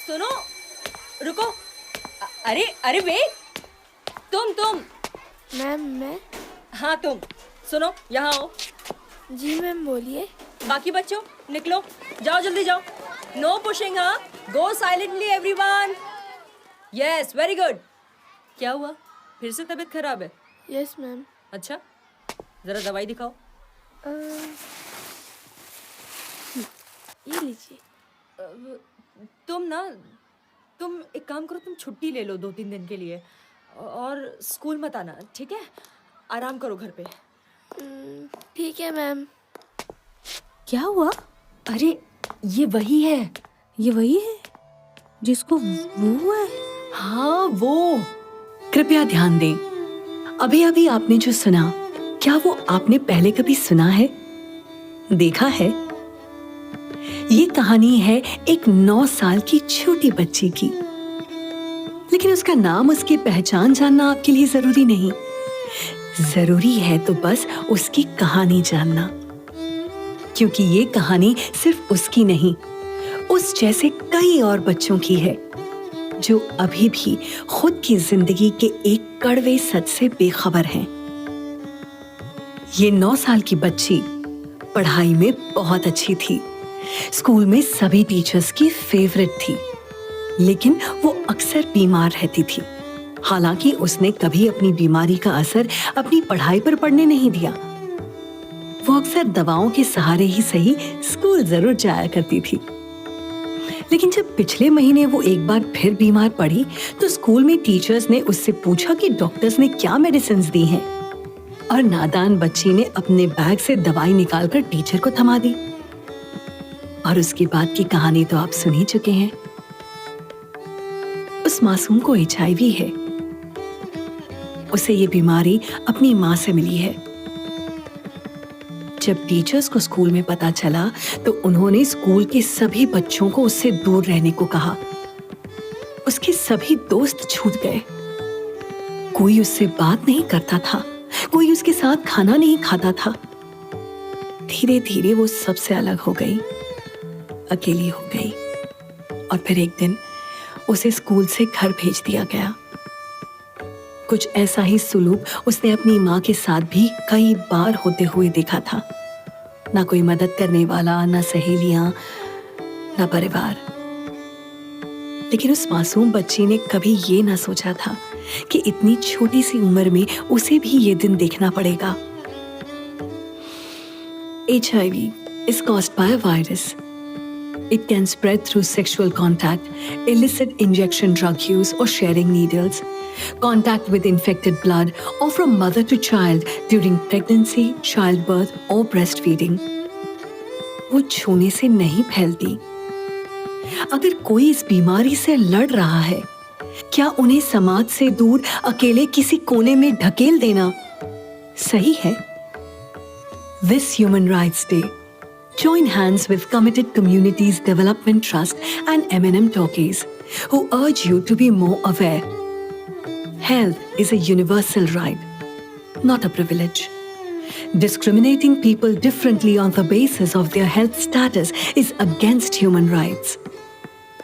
सुनो, रुको। अरे अरे वेट, तुम। मैम मैं? हाँ तुम, सुनो यहाँ आओ। जी मैम बोलिए। बाकी बच्चों निकलो, जाओ जल्दी जाओ। नो पुशिंग, हाँ। Go silently everyone. Yes, very good. क्या हुआ, फिर से तबीयत खराब है? Yes ma'am. अच्छा, जरा दवाई दिखाओ। ये लीजिए। तुम एक काम करो, तुम छुट्टी ले लो 2-3 दिन के लिए और स्कूल मत आना, ठीक है? आराम करो घर पे। ठीक है मैम। क्या हुआ? अरे ये वही है। ये वही है जिसको वो हुआ है? हाँ वो। कृपया ध्यान दें, अभी अभी आपने जो सुना, क्या वो आपने पहले कभी सुना है, देखा है? ये कहानी है एक 9 साल की छोटी बच्ची की, लेकिन उसका नाम, उसकी पहचान जानना आपके लिए जरूरी नहीं। जरूरी है तो बस उसकी कहानी जानना, क्योंकि ये कहानी सिर्फ उसकी नहीं, उस जैसे कई और बच्चों की है जो अभी भी खुद की जिंदगी के एक कड़वे सच से बेखबर हैं। ये 9 साल की बच्ची पढ़ाई में बहुत अच्छी थी, स्कूल में सभी टीचर्स की फेवरेट थी, लेकिन वो अक्सर बीमार रहती थी। हालांकि उसने कभी अपनी बीमारी का असर अपनी पढ़ाई पर पड़ने नहीं दिया। वो अक्सर दवाओं के सहारे ही सही स्कूल जरूर जाया करती थी। लेकिन जब पिछले महीने वो एक बार फिर बीमार पड़ी तो स्कूल में टीचर्स ने उससे पूछा कि डॉक्टर्स ने क्या मेडिसिन दी हैं, और नादान बच्ची ने अपने बैग से दवाई निकालकर टीचर को थमा दी। और उसके बाद की कहानी तो आप सुन ही चुके हैं। उस मासूम को HIV है। उसे ये बीमारी अपनी माँ से मिली है। जब टीचर्स को स्कूल में पता चला तो उन्होंने स्कूल के सभी बच्चों को उससे दूर रहने को कहा। उसके सभी दोस्त छूट गए। कोई उससे बात नहीं करता था, कोई उसके साथ खाना नहीं खाता था। धीरे धीरे वो सबसे अलग हो गई, अकेली हो गई, और फिर एक दिन उसे स्कूल से घर भेज दिया गया। कुछ ऐसा ही सुलूक उसने अपनी माँ के साथ भी कई बार होते हुए देखा था। ना कोई मदद करने वाला, ना सहेलियां, ना परिवार। लेकिन उस मासूम बच्ची ने कभी ये ना सोचा था कि इतनी छोटी सी उम्र में उसे भी ये दिन देखना पड़ेगा। HIV is caused by a virus. It can spread through sexual contact, illicit injection drug use or sharing needles, contact with infected blood, or from mother to child during pregnancy, childbirth or breastfeeding. वो छूने से नहीं फैलती। अगर कोई इस बीमारी से लड़ रहा है, क्या उन्हें समाज से दूर अकेले किसी कोने में ढकेल देना सही है? This Human Rights Day, join hands with Committed Communities Development Trust and M&M Talkies, who urge you to be more aware. Health is a universal right, not a privilege. Discriminating people differently on the basis of their health status is against human rights.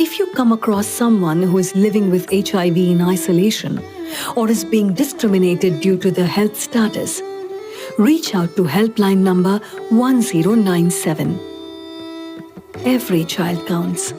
If you come across someone who is living with HIV in isolation or is being discriminated due to their health status, reach out to helpline number 1097. Every child counts.